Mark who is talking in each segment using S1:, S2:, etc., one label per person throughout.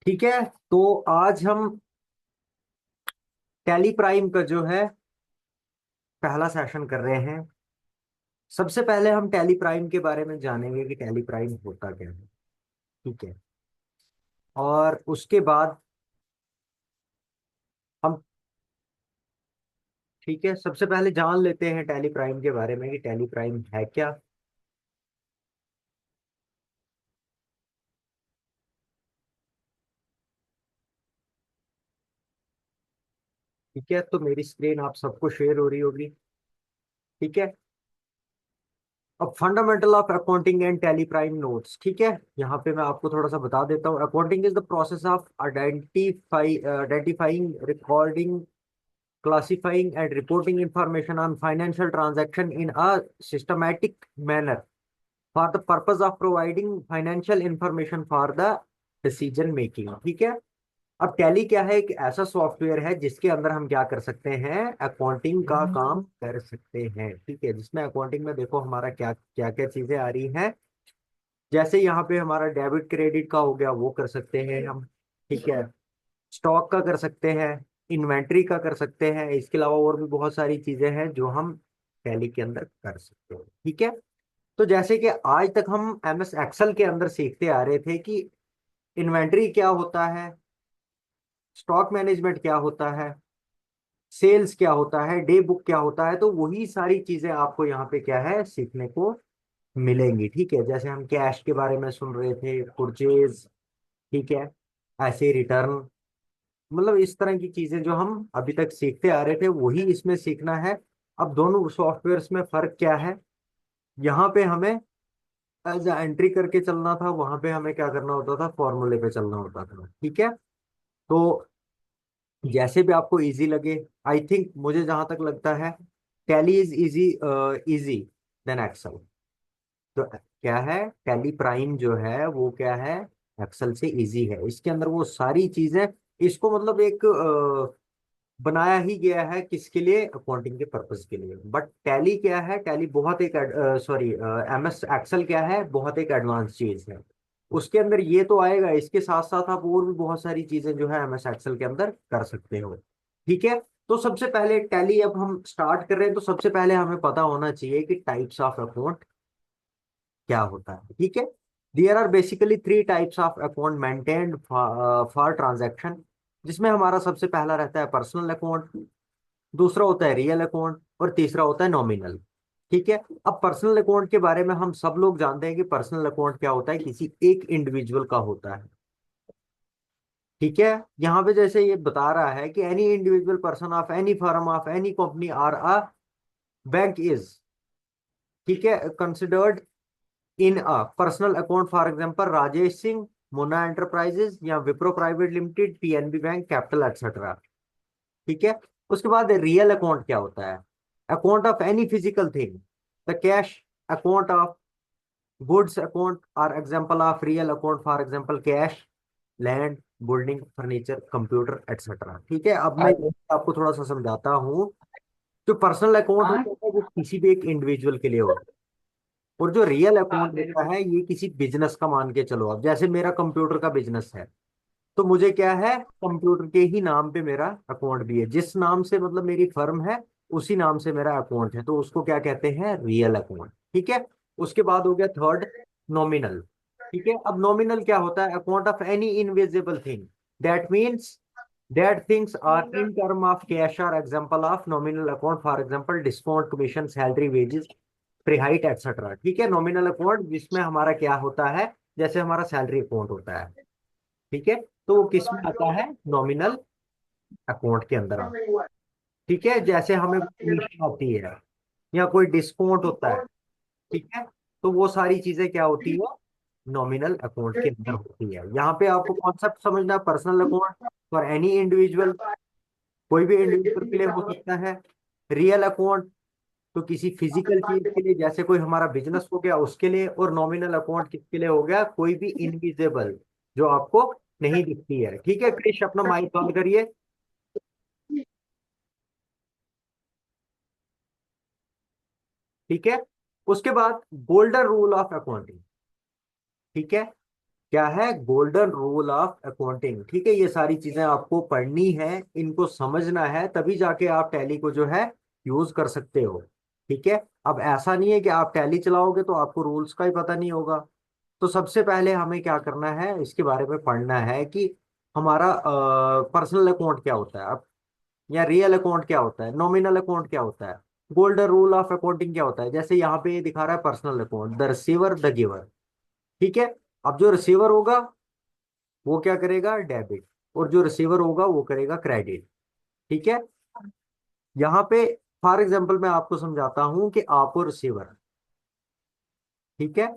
S1: ठीक है। तो आज हम टैली प्राइम का जो है पहला सेशन कर रहे हैं। सबसे पहले हम टैली प्राइम के बारे में जानेंगे कि टैली प्राइम होता क्या है। ठीक है। और उसके बाद हम, ठीक है, सबसे पहले जान लेते हैं टैली प्राइम के बारे में कि टैली प्राइम है क्या। ठीक है, तो मेरी स्क्रीन आप सबको शेयर हो रही होगी। ठीक है। अब fundamental of accounting and tally prime notes. ठीक है, यहाँ पे मैं आपको थोड़ा सा बता देता हूँ। Accounting is the process of identifying, recording, classifying and reporting information on financial transaction in a systematic manner for the purpose of providing financial information for the decision making। ठीक है। अब टैली क्या है? एक ऐसा सॉफ्टवेयर है जिसके अंदर हम क्या कर सकते हैं, अकाउंटिंग का काम कर सकते हैं। ठीक है, जिसमें अकाउंटिंग में देखो हमारा क्या क्या क्या चीजें आ रही हैं। जैसे यहाँ पे हमारा डेबिट क्रेडिट का हो गया, वो कर सकते हैं हम। ठीक है। स्टॉक का कर सकते हैं, इन्वेंट्री का कर सकते हैं। इसके अलावा और भी बहुत सारी चीजें हैं जो हम टैली के अंदर कर सकते हैं। ठीक है। तो जैसे कि आज तक हम एमएस एक्सेल के अंदर सीखते आ रहे थे कि इन्वेंट्री क्या होता है, स्टॉक मैनेजमेंट क्या होता है, सेल्स क्या होता है, डे बुक क्या होता है, तो वही सारी चीजें आपको यहाँ पे क्या है, सीखने को मिलेंगी। ठीक है। जैसे हम कैश के बारे में सुन रहे थे, परचेज। ठीक है। ऐसे रिटर्न, मतलब इस तरह की चीजें जो हम अभी तक सीखते आ रहे थे वही इसमें सीखना है। अब दोनों सॉफ्टवेयर्स में फर्क क्या है? यहाँ पे हमें एज एंट्री करके चलना था, वहां पे हमें क्या करना होता था, फॉर्मूले पे चलना होता था। ठीक है। तो जैसे भी आपको इजी लगे, आई थिंक, मुझे जहां तक लगता है Tally is easy, easy than Excel. तो क्या है, टैली प्राइम जो है वो क्या है, एक्सेल से इजी है। इसके अंदर वो सारी चीजें, इसको मतलब एक बनाया ही गया है किसके लिए, अकाउंटिंग के पर्पज के लिए। बट टैली क्या है, टैली बहुत एक, सॉरी, एमएस एक्सेल क्या है, बहुत एक एडवांस चीज है। उसके अंदर ये तो आएगा, इसके साथ साथ आप और भी बहुत सारी चीजें जो है एमएस एक्सेल के अंदर कर सकते हो। ठीक है। तो सबसे पहले टैली अब हम स्टार्ट कर रहे हैं, तो सबसे पहले हमें पता होना चाहिए कि टाइप्स ऑफ अकाउंट क्या होता है। ठीक है। There are basically three types of account maintained for transaction, जिसमें हमारा सबसे पहला रहता है पर्सनल अकाउंट, दूसरा होता है रियल अकाउंट, और तीसरा होता है नॉमिनल। ठीक है। अब पर्सनल अकाउंट के बारे में हम सब लोग जानते हैं कि पर्सनल अकाउंट क्या होता है, किसी एक इंडिविजुअल का होता है। ठीक है। यहाँ पे जैसे ये बता रहा है कि any individual person of any firm of any company or a bank is, ठीक है, considered in a personal account. For example Rajesh Singh, Munna enterprises, या Wipro private limited, PNB bank, capital, etcetera. ठीक है। उसके बाद रियल अकाउंट क्या होता है, account of any physical thing, the cash account of goods account are example of real account. For example cash, land, building, furniture, computer, etcetera. ठीक है। अब मैं आपको थोड़ा सा समझाता हूँ। जो पर्सनल अकाउंट होता है वो किसी भी एक इंडिविजुअल के लिए होता है, और जो रियल अकाउंट होता है ये किसी बिजनेस का, मान के चलो। अब जैसे मेरा कंप्यूटर का बिजनेस है, तो मुझे क्या है, कंप्यूटर के ही नाम पे मेरा अकाउंट भी है। जिस नाम से मतलब मेरी फर्म है, उसी नाम से मेरा अकाउंट है, तो उसको क्या कहते हैं, रियल अकाउंट। ठीक है। उसके बाद हो गया थर्ड, नॉमिनल। ठीक है। अब नॉमिनल क्या होता है, account of any invisible thing, that means that things are in term of cash, are example of nominal account. For example discount, commission, salary, wages, freight, etcetera. ठीक है। नॉमिनल अकाउंट जिसमें हमारा क्या होता है, जैसे हमारा सैलरी अकाउंट होता है। ठीक है। तो वो किस में आता है, नॉमिनल अकाउंट के अंदर आता है। ठीक है। जैसे हमें कमीशन आती है या कोई डिस्काउंट होता है, ठीक है, तो वो सारी चीजें क्या होती है, नॉमिनल अकाउंट के अंदर होती है। यहाँ पे आपको कॉन्सेप्ट समझना है, personal account for any individual, कोई भी इंडिविजुअल के लिए हो सकता है। रियल अकाउंट तो किसी फिजिकल चीज के लिए, जैसे कोई हमारा बिजनेस हो गया उसके लिए। और नॉमिनल अकाउंट किसके लिए हो गया, कोई भी इनविजिबल जो आपको नहीं दिखती है। ठीक है। क्रिश अपना माइक बंद करिए। ठीक है। उसके बाद गोल्डन रूल ऑफ अकाउंटिंग। ठीक है। क्या है, गोल्डन रूल ऑफ अकाउंटिंग। ठीक है, ये सारी चीजें आपको पढ़नी है, इनको समझना है, तभी जाके आप टैली को जो है यूज कर सकते हो। ठीक है, अब ऐसा नहीं है कि आप टैली चलाओगे तो आपको रूल्स का ही पता नहीं होगा। तो सबसे पहले हमें क्या करना है, इसके बारे में पढ़ना है कि हमारा पर्सनल अकाउंट क्या होता है अब, या रियल अकाउंट क्या होता है, नॉमिनल अकाउंट क्या होता है, गोल्डन रूल ऑफ अकाउंटिंग क्या होता है। जैसे यहाँ पे ये दिखा रहा है personal account, the receiver the giver. ठीक है, अब जो रिसीवर होगा वो क्या करेगा, डेबिट, और जो रिसीवर होगा वो करेगा क्रेडिट। ठीक है, यहाँ पे फॉर एग्जाम्पल मैं आपको समझाता हूं कि आप हो रिसीवर। ठीक है,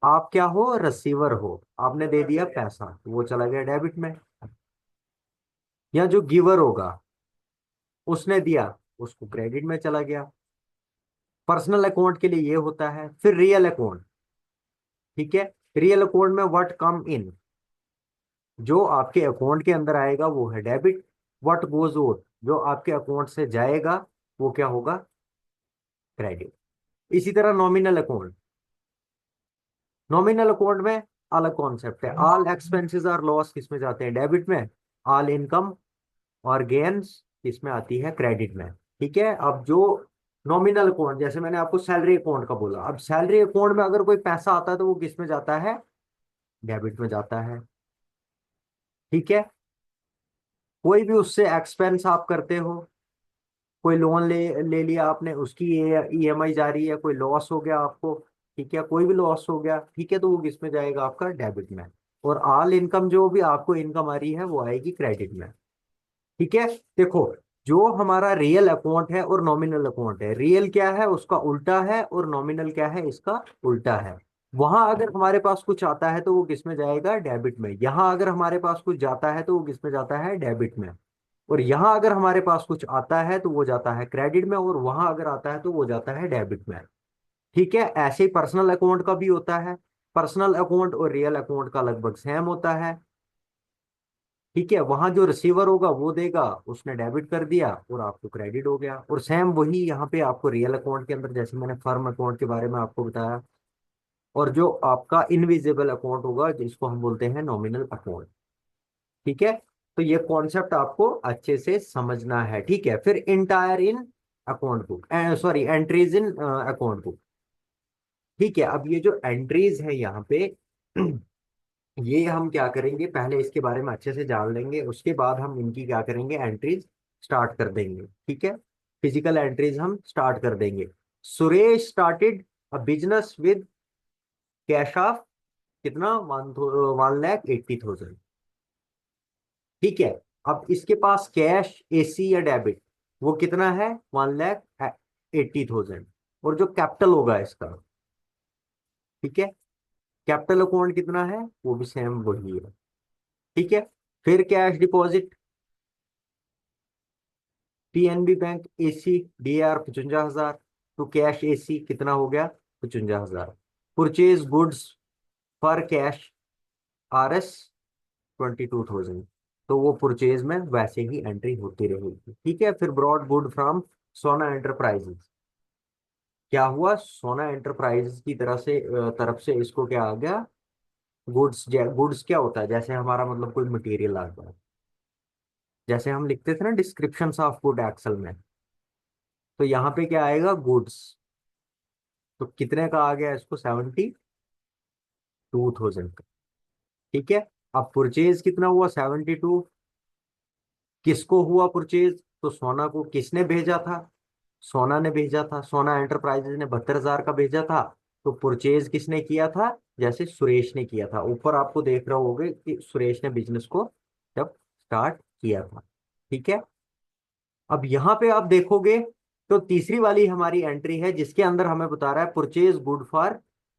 S1: आप क्या हो, रिसीवर हो, आपने दे दिया पैसा, वो चला गया डेबिट में। या जो गिवर होगा, उसने दिया, उसको क्रेडिट में चला गया। पर्सनल अकाउंट के लिए ये होता है। फिर रियल अकाउंट। ठीक है, रियल अकाउंट में व्हाट कम इन, जो आपके अकाउंट के अंदर आएगा वो है डेबिट। व्हाट गोज आउट, जो आपके अकाउंट से जाएगा वो क्या होगा, क्रेडिट। इसी तरह नॉमिनल अकाउंट, नॉमिनल अकाउंट में अलग कॉन्सेप्ट है। ऑल एक्सपेंसेस और लॉस किसमें जाते हैं, डेबिट में। ऑल इनकम और गेन्स किसमें आती है, क्रेडिट में। ठीक है, अब जो नॉमिनल अकाउंट, जैसे मैंने आपको सैलरी अकाउंट का बोला, अब सैलरी अकाउंट में अगर कोई पैसा आता है तो वो किस में जाता है, डेबिट में जाता है। ठीक है, कोई भी उससे एक्सपेंस आप करते हो, कोई लोन ले ले लिया आपने, उसकी ईएमआई जा रही है, कोई लॉस हो गया आपको, ठीक है, कोई भी लॉस हो गया, ठीक है, तो वो किस में जाएगा, आपका डेबिट में। और ऑल इनकम, जो भी आपको इनकम आ रही है वो आएगी क्रेडिट में। ठीक है, देखो, जो हमारा रियल अकाउंट है और नॉमिनल अकाउंट है, रियल क्या है उसका उल्टा है, और नॉमिनल क्या है इसका उल्टा है। वहां अगर हमारे पास कुछ आता है तो वो किस में जाएगा, डेबिट में। यहाँ अगर हमारे पास कुछ जाता है तो वो किस में जाता है, डेबिट में। और यहाँ अगर हमारे पास कुछ आता है तो वो जाता है क्रेडिट में, और वहां अगर आता है तो वो जाता है डेबिट में। ठीक है, ऐसे ही पर्सनल अकाउंट का भी होता है। पर्सनल अकाउंट और रियल अकाउंट का लगभग सेम होता है। ठीक है, वहां जो रिसीवर होगा वो देगा, उसने डेबिट कर दिया और आपको क्रेडिट हो गया। और सेम वही यहाँ पे आपको रियल अकाउंट के अंदर, जैसे मैंने फर्म अकाउंट के बारे में आपको बताया। और जो आपका इनविजिबल अकाउंट होगा जिसको हम बोलते हैं नॉमिनल अकाउंट। ठीक है, तो ये कॉन्सेप्ट आपको अच्छे से समझना है। ठीक है, फिर entire in account book, sorry entries in account book. ठीक है, अब ये जो एंट्रीज है यहाँ पे ये हम क्या करेंगे, पहले इसके बारे में अच्छे से जान लेंगे, उसके बाद हम इनकी क्या करेंगे, एंट्रीज स्टार्ट कर देंगे। ठीक है, फिजिकल एंट्रीज हम स्टार्ट कर देंगे। Suresh started a business with cash of कितना, 1,80,000। ठीक है, अब इसके पास कैश एसी या डेबिट वो कितना है, 1,80,000। और जो कैपिटल होगा इसका, ठीक है, कैपिटल अकाउंट कितना है, वो भी सेम वही है। ठीक है, फिर cash deposit, PNB bank AC DR 55,000, तो कैश एसी कितना हो गया, 55,000। Purchase goods for cash R S 22,000, तो वो परचेज में वैसे ही एंट्री होती रहेगी। ठीक है, फिर ब्रॉड गुड फ्रॉम सोना एंटरप्राइजेस, क्या हुआ, सोना एंटरप्राइजेस की तरफ से इसको क्या आ गया, गुड्स। गुड्स क्या होता है, जैसे हमारा मतलब कोई मटेरियल आता है, जैसे हम लिखते थे ना डिस्क्रिप्शन ऑफ गुड एक्सेल में, तो यहाँ पे क्या आएगा, गुड्स। तो कितने का आ गया इसको, 72,000 का। ठीक है, अब परचेज कितना हुआ, 72। किसको हुआ परचेज, तो सोना को किसने भेजा था, सोना ने भेजा था, सोना एंटरप्राइजेज ने 72,000 का भेजा था। तो परचेज किसने किया था, जैसे सुरेश ने किया था। ऊपर आपको देख रहे होगे कि सुरेश ने बिजनेस को जब स्टार्ट किया था। ठीक है, अब यहाँ पे आप देखोगे तो तीसरी वाली हमारी एंट्री है जिसके अंदर हमें बता रहा है purchase good for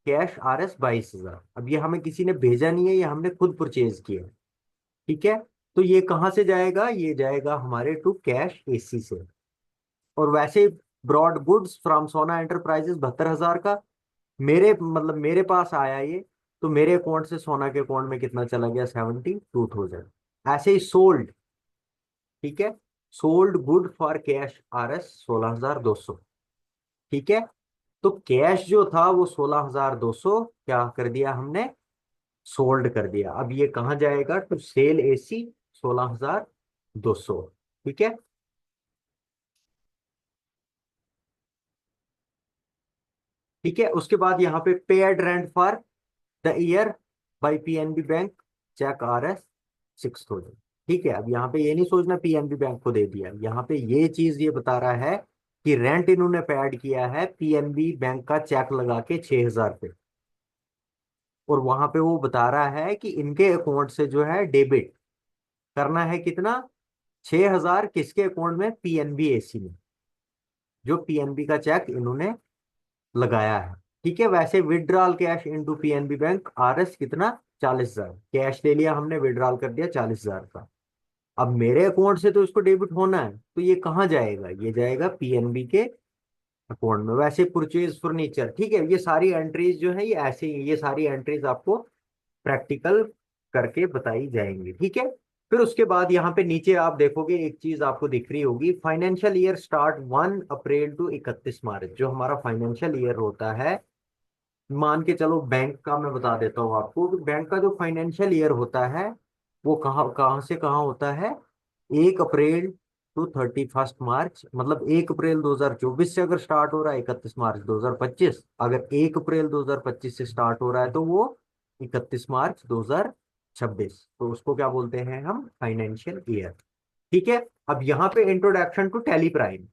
S1: cash R S 22,000। अब ये हमें किसी ने भेजा नहीं है, ये हमने खुद परचेज किया है। ठीक है, तो ये कहाँ से जाएगा, ये जाएगा हमारे टू कैश एसी से। और वैसे ब्रॉड गुड्स फ्रॉम सोना एंटरप्राइजेस 72,000 का, मेरे मतलब मेरे पास आया ये, तो मेरे अकाउंट से सोना के अकाउंट में कितना चला गया, 72,000। ऐसे ही सोल्ड, ठीक है, sold good for cash R S 16,200। ठीक है, तो कैश जो था वो 16,200 क्या कर दिया हमने, सोल्ड कर दिया। अब ये कहाँ जाएगा? To sale AC 16,200। ठीक है। ठीक है, उसके बाद यहाँ पे paid rent for the year by PNB bank, cheque RS 6,000। ठीक है, अब यहाँ पे ये नहीं सोचना पीएनबी बैंक को दे दिया, यहाँ पे ये चीज ये बता रहा है कि रेंट इन्होंने पेड किया है पीएनबी बैंक का चेक लगा के 6,000 पे। और वहां पे वो बता रहा है कि इनके अकाउंट से जो है डेबिट करना है कितना? 6,000 किसके अकाउंट में? पीएनबी एसी में, जो पीएनबी का चेक इन्होंने लगाया है। ठीक है, वैसे withdrawal cash into PNB bank RS कितना? 40,000 कैश ले लिया हमने, विड्रॉल कर दिया 40,000 का। अब मेरे अकाउंट से तो इसको डेबिट होना है, तो ये कहाँ जाएगा? ये जाएगा पीएनबी के अकाउंट में। वैसे परचेज फर्नीचर, ठीक है, ये सारी एंट्रीज जो है ये ऐसे ही, ये सारी एंट्रीज आपको प्रैक्टिकल करके बताई जाएंगी। ठीक है। फिर उसके बाद यहाँ पे नीचे आप देखोगे एक चीज आपको दिख रही होगी, financial year start 1 April to 31 March. जो हमारा फाइनेंशियल ईयर होता है, मान के चलो बैंक का मैं बता देता हूँ आपको कि बैंक का जो फाइनेंशियल ईयर होता है वो कहाँ कहाँ से कहाँ होता है? 1 अप्रैल टू 31 मार्च, मतलब 1 अप्रैल 2024 से अगर स्टार्ट हो रहा है 31 मार्च 2025, अगर 1 अप्रैल 2025 से स्टार्ट हो रहा है तो वो 31 मार्च 2026, तो उसको क्या बोलते हैं हम? Financial year. ठीक है। अब यहाँ पे इंट्रोडक्शन टू टैली प्राइम,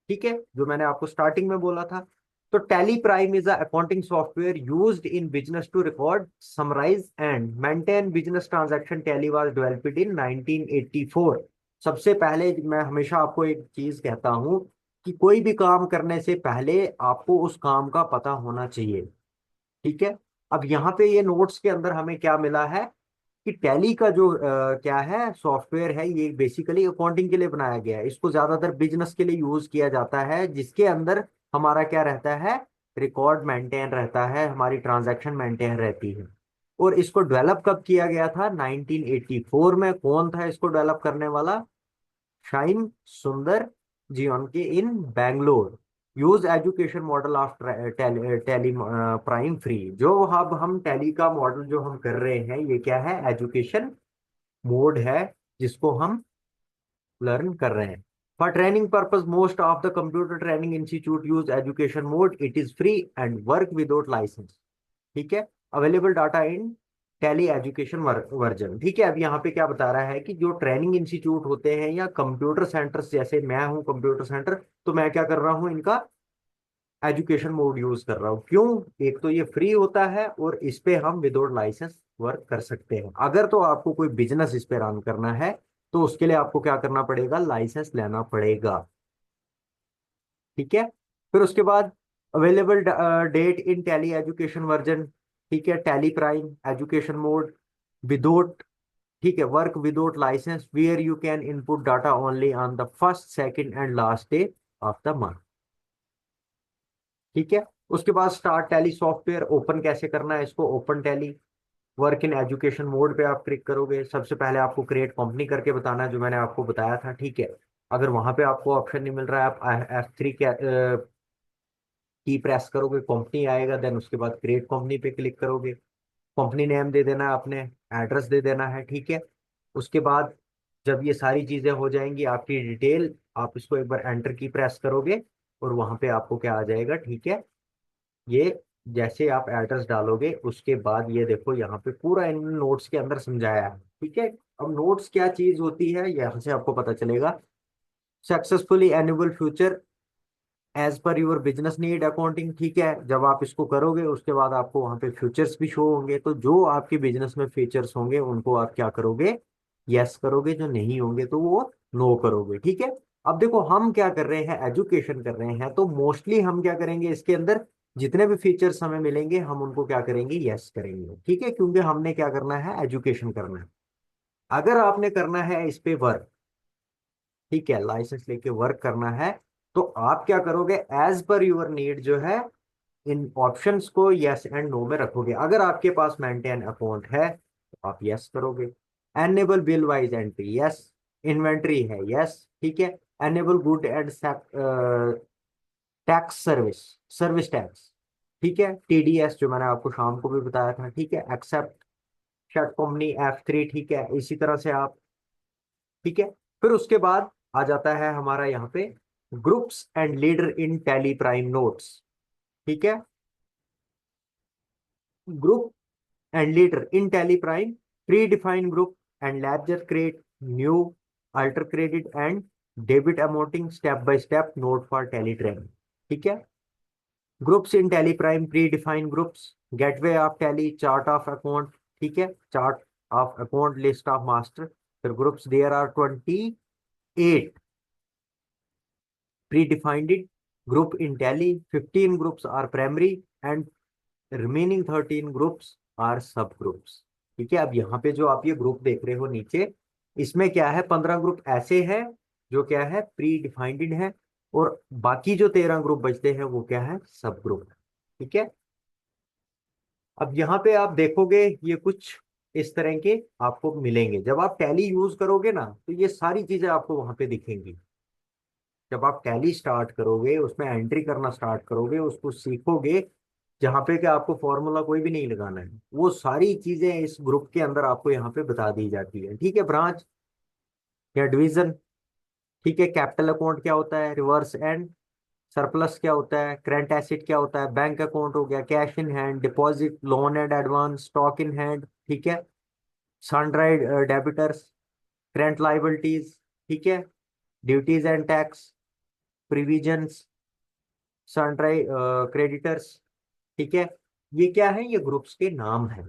S1: ठीक है, जो मैंने आपको स्टार्टिंग में बोला था। तो Tally prime is accounting software used in business to record, summarise and maintain business transaction. Tally was developed in 1984। सबसे पहले मैं हमेशा आपको एक चीज कहता हूं कि कोई भी काम करने से पहले आपको उस काम का पता होना चाहिए। ठीक है। अब यहाँ पे ये नोट्स के अंदर हमें क्या मिला है कि टैली का जो क्या है सॉफ्टवेयर है, ये बेसिकली अकाउंटिंग के लिए बनाया गया है। इसको ज्यादातर बिजनेस के लिए यूज किया जाता है, जिसके अंदर हमारा क्या रहता है? रिकॉर्ड मेंटेन रहता है, हमारी ट्रांजैक्शन मेंटेन रहती है। और इसको डेवलप कब किया गया था? 1984 में। कौन था इसको डेवलप करने वाला? शाइन सुंदर जियोन के in Bangalore. Use education model of Tally Prime free. जो अब हम टैली का मॉडल जो हम कर रहे हैं ये क्या है? एजुकेशन मोड है, जिसको हम लर्न कर रहे हैं। For training purpose most of the computer training institute use education mode. It is free and work without licence. ठीक है। Available data in Tally education version. ठीक है। अब यहाँ पे क्या बता रहा है कि जो ट्रेनिंग इंस्टीट्यूट होते हैं या कंप्यूटर सेंटर्स, जैसे मैं हूँ कंप्यूटर सेंटर, तो मैं क्या कर रहा हूँ? इनका एजुकेशन मोड यूज कर रहा हूँ। क्यों? एक तो ये फ्री होता है और इस पे हम विदाउट लाइसेंस वर्क कर सकते हैं। अगर तो आपको कोई बिजनेस इस पे रन करना है तो उसके लिए आपको क्या करना पड़ेगा? लाइसेंस लेना पड़ेगा। ठीक है। फिर उसके बाद available date in Tally education version. ठीक है। Tally Prime education mode without, ठीक है, work without license, where you can input data only on the first second and last day of the month. ठीक है। उसके बाद स्टार्ट टैली सॉफ्टवेयर ओपन कैसे करना है इसको? Open tally work in education mode पे आप क्लिक करोगे। सबसे पहले आपको क्रिएट कंपनी करके बताना है, जो मैंने आपको बताया था। ठीक है। अगर वहां पे आपको ऑप्शन नहीं मिल रहा है, आप F3 की प्रेस करोगे, कंपनी आएगा। देन उसके बाद क्रिएट कंपनी पे क्लिक करोगे। कंपनी नेम दे देना है आपने, एड्रेस दे देना है। ठीक है। उसके बाद जब ये सारी चीजें हो जाएंगी, आपकी डिटेल, आप इसको एक बार एंटर की प्रेस करोगे और वहां पे आपको क्या आ जाएगा? ठीक है। ये जैसे आप एड्रेस डालोगे उसके बाद ये देखो यहाँ पे पूरा इन नोट्स के अंदर समझाया है। ठीक है। अब नोट्स क्या चीज होती है यहाँ से आपको पता चलेगा। Successfully enable feature as per your business need accounting. ठीक है। जब आप इसको करोगे उसके बाद आपको वहां पे फ्यूचर्स भी शो होंगे, तो जो आपके बिजनेस में फीचर्स होंगे उनको आप क्या करोगे? यस करोगे। जो नहीं होंगे तो वो नो करोगे। ठीक है। अब देखो हम क्या कर रहे हैं? एजुकेशन कर रहे हैं, तो मोस्टली हम क्या करेंगे इसके अंदर? जितने भी फीचर्स हमें मिलेंगे हम उनको क्या करेंगे? यस करेंगे। ठीक है, क्योंकि हमने क्या करना है? एजुकेशन करना है। अगर आपने करना है इस पे वर्क, ठीक है, लाइसेंस लेके वर्क करना है, तो आप क्या करोगे? एज पर यूर नीड जो है इन ऑप्शंस को यस एंड नो में रखोगे। अगर आपके पास मेंटेन अकाउंट है तो आप यस करोगे। Enable bill wise entry, yes. Inventory है, यस। ठीक है। Enable good and tax service, service tax. ठीक है। TDS जो मैंने आपको शाम को भी बताया था। ठीक है। एक्सेप्ट शर्ट कंपनी F3, ठीक है, इसी तरह से आप, ठीक है। फिर उसके बाद आ जाता है हमारा यहाँ पे groups and leader in tally prime notes, ठीक है। Group and leader in Tally Prime, predefine group and ledger create new alter credit and debit amounting step by step note for Tally training, ठीक है। Groups in Tally Prime, predefine groups, gateway of Tally, chart of account, ठीक है, chart of account, list of master। फिर groups there are 28 predefined group in Tally, 15 groups are primary and remaining 13 groups are sub groups, ठीक है। अब यहाँ पे जो आप ये ग्रुप देख रहे हो नीचे, इसमें क्या है, 15 ग्रुप ऐसे हैं जो क्या है प्री डिफाइंड है, और बाकी जो 13 ग्रुप बचते हैं वो क्या है, सब ग्रुप है, ठीक है। अब यहाँ पे आप देखोगे ये कुछ इस तरह के आपको मिलेंगे। जब आप टैली यूज करोगे ना तो ये सारी चीजें आपको वहां पे दिखेंगी। जब आप टैली स्टार्ट करोगे, उसमें एंट्री करना स्टार्ट करोगे, उसको सीखोगे, जहाँ पे कि आपको फॉर्मूला कोई भी नहीं लगाना है, वो सारी चीजें इस ग्रुप के अंदर आपको यहाँ पे बता दी जाती है, ठीक है। ब्रांच या डिवीजन, ठीक है। कैपिटल अकाउंट क्या होता है, रिवर्स एंड सरप्लस क्या होता है, करंट एसेट क्या होता है, बैंक अकाउंट हो गया, cash in hand, deposit, loan and advance, stock in hand, ठीक है, सनड्राइड डेबिटर्स, करंट लाइबिलिटीज, ठीक है, ड्यूटीज एंड टैक्स, प्रिविजंस, सनड्राई क्रेडिटर्स, ठीक है। ये क्या है, ये ग्रुप्स के नाम है,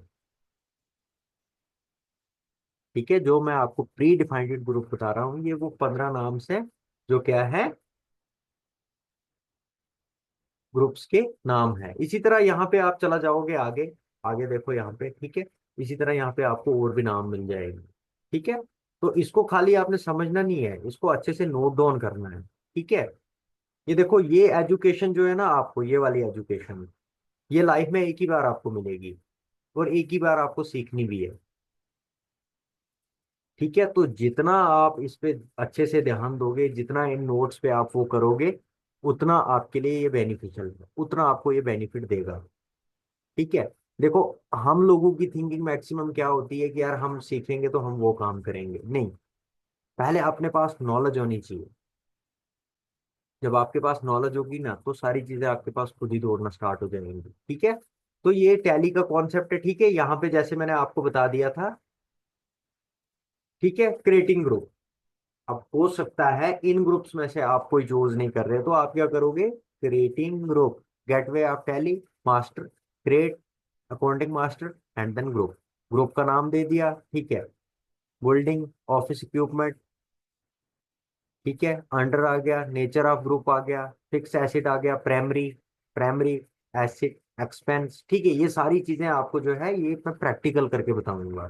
S1: ठीक है। जो मैं आपको प्री डिफाइंड ग्रुप बता रहा हूँ, ये वो 15 नाम से जो क्या है ग्रुप्स के नाम है। इसी तरह यहाँ पे आप चला जाओगे आगे, आगे देखो यहाँ पे, ठीक है। इसी तरह यहाँ पे आपको और भी नाम मिल जाएंगे, ठीक है। तो इसको खाली आपने समझना नहीं है, इसको अच्छे से नोट डाउन करना है, ठीक है। ये देखो, ये एजुकेशन जो है ना, आपको ये वाली एजुकेशन, ये लाइफ में एक ही बार आपको मिलेगी और एक ही बार आपको सीखनी भी है, ठीक है। तो जितना आप इस पे अच्छे से ध्यान दोगे, जितना इन नोट्स पे आप वो करोगे, उतना आपके लिए ये बेनिफिशियल है, उतना आपको ये बेनिफिट देगा, ठीक है। देखो, हम लोगों की थिंकिंग मैक्सिमम क्या होती है कि यार हम सीखेंगे तो हम वो काम करेंगे, नहीं। पहले अपने पास नॉलेज होनी चाहिए। जब आपके पास नॉलेज होगी ना तो सारी चीजें आपके पास खुद ही दौड़ना स्टार्ट हो जाएंगी, ठीक है। तो ये टैली का कॉन्सेप्ट है, ठीक है। यहाँ पे जैसे मैंने आपको बता दिया था, ठीक है, क्रिएटिंग ग्रुप। अब हो सकता है इन ग्रुप्स में से आप कोई चूज नहीं कर रहे, तो आप क्या करोगे, creating group, gateway of Tally, master, create accounting master and then group. Group का नाम दे दिया, ठीक है, बिल्डिंग ऑफिस इक्विपमेंट, ठीक है, अंडर आ गया, नेचर ऑफ ग्रुप आ गया, फिक्स एसिड आ गया, प्राइमरी, प्राइमरी एसिड, एक्सपेंस, ठीक है। ये सारी चीजें आपको जो है ये मैं प्रैक्टिकल करके बताऊंगा।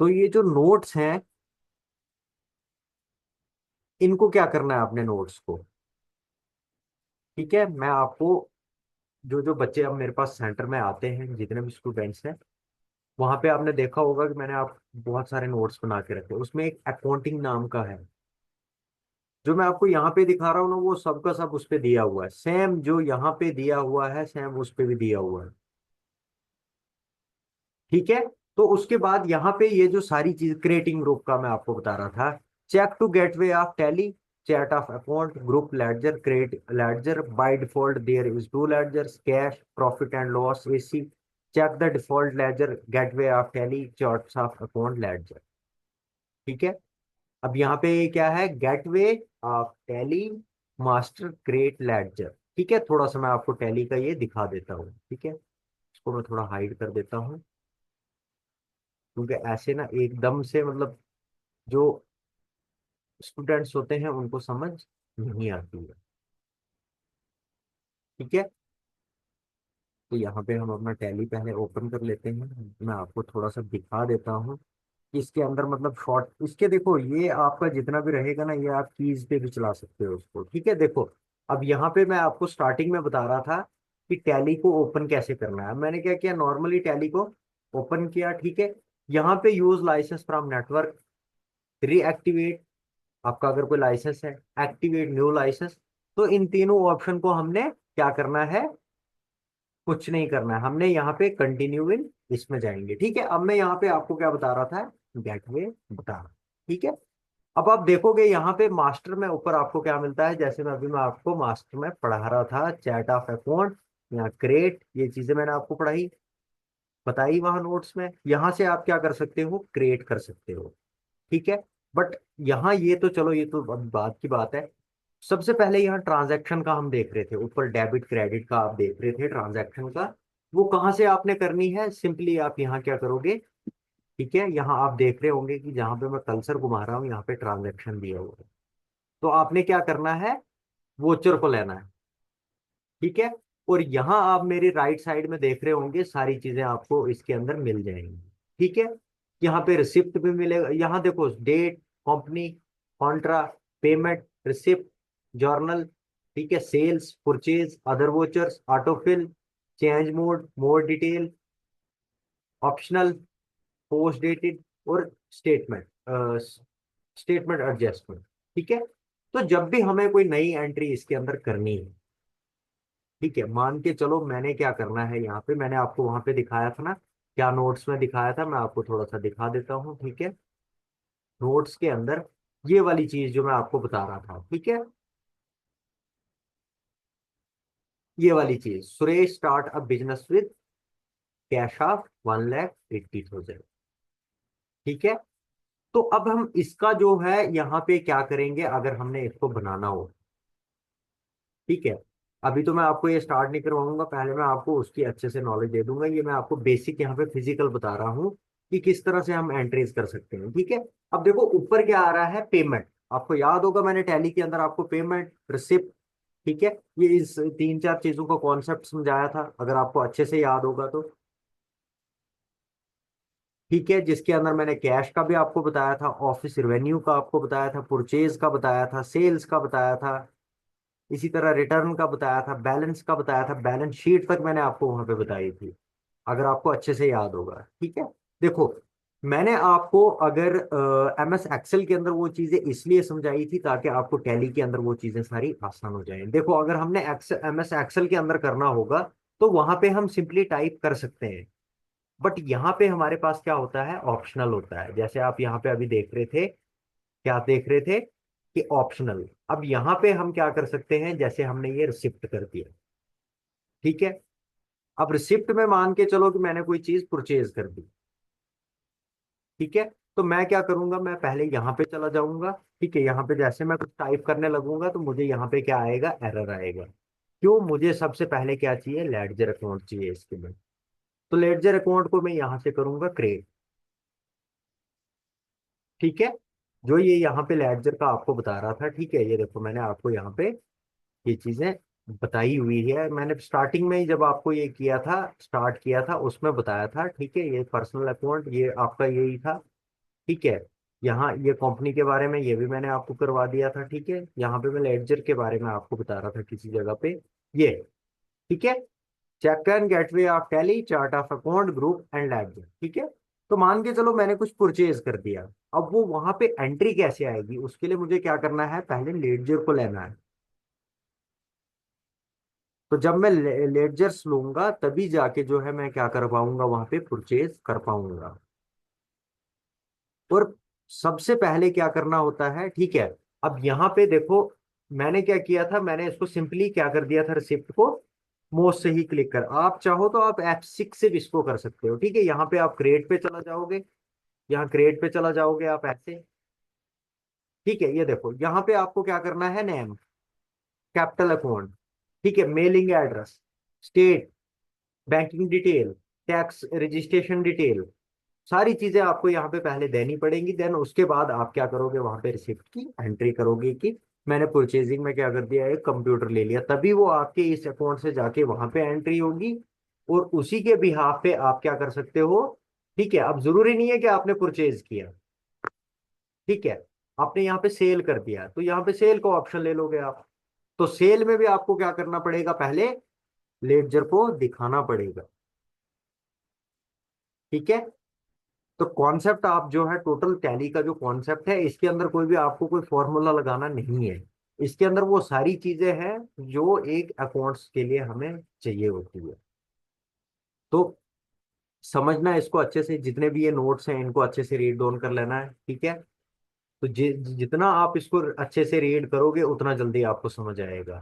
S1: तो ये जो नोट्स हैं, इनको क्या करना है अपने नोट्स को, ठीक है। मैं आपको, जो जो बच्चे अब मेरे पास सेंटर में आते हैं, जितने भी स्टूडेंट्स हैं, वहां पे आपने देखा होगा कि मैंने आप बहुत सारे नोट्स बना के रखे, उसमें एक अकाउंटिंग नाम का है। जो मैं आपको यहाँ पे दिखा रहा हूँ ना, वो सबका सब उस पे दिया हुआ है, सेम जो यहाँ पे दिया हुआ है सेम उस पे भी दिया हुआ है, ठीक है। तो उसके बाद यहाँ पे ये जो सारी चीज क्रिएटिंग ग्रुप का मैं आपको बता रहा था, check to gateway of Tally, chart of account, group ledger, create ledger, by default there is two ledgers, cash, profit and loss, AC, check the default ledger, gateway of Tally, charts of account ledger, ठीक है। अब यहाँ पे क्या है, gateway of Tally, master, create ledger, ठीक है। थोड़ा सा मैं आपको टैली का ये दिखा देता हूँ, ठीक है। इसको मैं थोड़ा हाइड कर देता हूँ, क्योंकि ऐसे ना एकदम से मतलब जो स्टूडेंट्स होते हैं उनको समझ नहीं आती है, ठीक है। तो यहाँ पे हम अपना टैली पहले ओपन कर लेते हैं, मैं आपको थोड़ा सा दिखा देता हूँ कि इसके अंदर मतलब शॉर्ट, इसके देखो ये आपका जितना भी रहेगा ना, ये आप कीज पे भी चला सकते हो उसको, ठीक है। देखो, अब यहाँ पे मैं आपको स्टार्टिंग में बता रहा था कि टैली को ओपन कैसे करना है। मैंने क्या किया, नॉर्मली टैली को ओपन किया, ठीक है। यहाँ पे use license from network, reactivate, आपका अगर कोई लाइसेंस है, एक्टिवेट न्यू लाइसेंस, तो इन तीनों ऑप्शन को हमने क्या करना है, कुछ नहीं करना है, हमने यहाँ पे कंटिन्यू इन इसमें जाएंगे। ठीक है, अब मैं यहाँ पे आपको क्या बता रहा था, गेटवे बता रहा। ठीक है, अब आप देखोगे यहाँ पे मास्टर में ऊपर आपको क्या मिलता है, जैसे मैं आपको मास्टर में पढ़ा रहा था, चैट ऑफ अकाउंट, यहाँ क्रिएट, ये चीजें मैंने आपको पढ़ाई बताई वहां नोट्स में। यहाँ से आप क्या कर सकते हो, क्रिएट कर सकते हो। ठीक है, बट यहाँ ये तो चलो, ये तो अब बात की बात है। सबसे पहले यहाँ ट्रांजैक्शन का हम देख रहे थे, ऊपर डेबिट क्रेडिट का आप देख रहे थे ट्रांजैक्शन का, वो कहाँ से आपने करनी है, सिंपली आप यहाँ क्या करोगे। ठीक है, यहाँ आप देख रहे होंगे कि जहाँ पे मैं कर्सर घुमा रहा हूँ यहाँ पे ट्रांजैक्शन दिया हुआ है, तो आपने क्या करना है, वोचर को लेना है। ठीक है, और यहाँ आप मेरे राइट साइड में देख रहे होंगे सारी चीजें आपको इसके अंदर मिल जाएंगी। ठीक है, यहाँ पे रिसिप्ट भी मिलेगा, यहाँ देखो date, company, contra, payment, receipt, journal. ठीक है, sales, purchase, other vouchers, autofill, change mode, more detail, optional, post dated, और स्टेटमेंट, स्टेटमेंट एडजस्टमेंट। ठीक है, तो जब भी हमें कोई नई एंट्री इसके अंदर करनी है, ठीक है, मान के चलो मैंने क्या करना है, यहाँ पे मैंने आपको वहां पे दिखाया था ना, क्या नोट्स में दिखाया था, मैं आपको थोड़ा सा दिखा देता हूँ। ठीक है, नोट्स के अंदर ये वाली चीज जो मैं आपको बता रहा था, ठीक है, ये वाली चीज, Suresh start a business with cash of 1,80,000। ठीक है, तो अब हम इसका जो है यहाँ पे क्या करेंगे, अगर हमने इसको बनाना हो। ठीक है, अभी तो मैं आपको ये स्टार्ट नहीं करवाऊंगा, पहले मैं आपको उसकी अच्छे से नॉलेज दे दूंगा, ये मैं आपको बेसिक यहाँ पे फिजिकल बता रहा हूँ कि किस तरह से हम एंट्रीज कर सकते हैं। ठीक है, अब देखो ऊपर क्या आ रहा है, पेमेंट, आपको याद होगा मैंने टैली के अंदर आपको पेमेंट, रिसिप्ट, ठीक है, ये इस तीन चार चीजों का कॉन्सेप्ट समझाया था, अगर आपको अच्छे से याद होगा तो। ठीक है, जिसके अंदर मैंने कैश का भी आपको बताया था, ऑफिस रेवेन्यू का आपको बताया था, परचेज का बताया था, सेल्स का बताया था, इसी तरह रिटर्न का बताया था, बैलेंस का बताया था, बैलेंस शीट तक मैंने आपको वहां पे बताई थी, अगर आपको अच्छे से याद होगा। ठीक है, देखो मैंने आपको अगर MS एक्सेल के अंदर वो चीजें इसलिए समझाई थी ताकि आपको टैली के अंदर वो चीजें सारी आसान हो जाएं। देखो अगर हमने MS एक्सेल के अंदर करना होगा तो वहां पे हम सिंपली टाइप कर सकते हैं, बट यहाँ पे हमारे पास क्या होता है, ऑप्शनल होता है, जैसे आप यहाँ पे अभी देख रहे थे, क्या देख रहे थे कि ऑप्शनल। अब यहाँ पे हम क्या कर सकते हैं, जैसे हमने ये रिसिप्ट कर दिया। ठीक है, अब रिसिप्ट में मान के चलो कि मैंने कोई चीज परचेज कर दी। ठीक है, तो मैं क्या करूंगा, मैं पहले यहाँ पे चला जाऊंगा। ठीक है, यहाँ पे जैसे मैं कुछ टाइप करने लगूंगा तो मुझे यहाँ पे क्या आएगा, एरर आएगा। क्यों, मुझे सबसे पहले क्या चाहिए, लेडजर अकाउंट चाहिए इसके में। तो लेडजर अकाउंट को मैं यहाँ से करूंगा क्रिएट। ठीक है, जो ये यहाँ पे लेडजर का आपको बता रहा था, ठीक है, ये देखो मैंने आपको यहाँ पे ये चीजें बताई हुई है, मैंने स्टार्टिंग में ही जब आपको ये किया था, स्टार्ट किया था उसमें बताया था। ठीक है, ये पर्सनल अकाउंट ये आपका यही था। ठीक है, यहाँ ये कंपनी के बारे में ये भी मैंने आपको करवा दिया था। ठीक है, यहाँ पे मैं लेडजर के बारे में आपको बता रहा था किसी जगह पे, ये। ठीक है, check and gateway of Tally, chart of account, group and ledger. ठीक है, तो मान के चलो मैंने कुछ परचेज कर दिया, अब वो वहां पे एंट्री कैसे आएगी, उसके लिए मुझे क्या करना है, पहले लेडजर को लेना है। तो जब मैं लेडजर्स लूंगा तभी जाके जो है मैं क्या कर पाऊंगा, वहां पे परचेज कर पाऊंगा। और सबसे पहले क्या करना होता है, ठीक है, अब यहाँ पे देखो मैंने क्या किया था, मैंने इसको सिंपली क्या कर दिया था, रिसिप्ट को मोस्ट से ही क्लिक कर, आप चाहो तो आप F6 से भी इसको कर सकते हो। ठीक है, यहाँ पे आप क्रिएट पे चला जाओगे, यहाँ क्रिएट पे चला जाओगे आप ऐसे। ठीक है, ये देखो यहाँ पे आपको क्या करना है, नेम, कैपिटल अकाउंट, ठीक है, mailing address, state, banking detail, tax registration detail, सारी चीजें आपको यहाँ पे पहले देनी पड़ेंगी। देन उसके बाद आप क्या करोगे, वहां पे रिसिप्ट की एंट्री करोगे कि मैंने परचेजिंग में क्या कर दिया, एक कंप्यूटर ले लिया, तभी वो आपके इस अकाउंट से जाके वहां पे एंट्री होगी। और उसी के बिहाफ पे आप क्या कर सकते हो। ठीक है, अब जरूरी नहीं है कि आपने परचेज किया। ठीक है, आपने यहाँ पे सेल कर दिया तो यहाँ पे सेल को ऑप्शन ले लोगे आप। तो सेल में भी आपको क्या करना पड़ेगा, पहले लेडजर को दिखाना पड़ेगा। ठीक है, तो कॉन्सेप्ट आप जो है टोटल टैली का जो कॉन्सेप्ट है, इसके अंदर कोई भी आपको कोई फॉर्मूला लगाना नहीं है, इसके अंदर वो सारी चीजें हैं जो एक अकाउंट्स के लिए हमें चाहिए होती है। तो समझना इसको अच्छे से, जितने भी ये नोट्स हैं इनको अच्छे से रीड डाउन कर लेना है, ठीक है। तो जितना आप इसको अच्छे से रीड करोगे उतना जल्दी आपको समझ आएगा।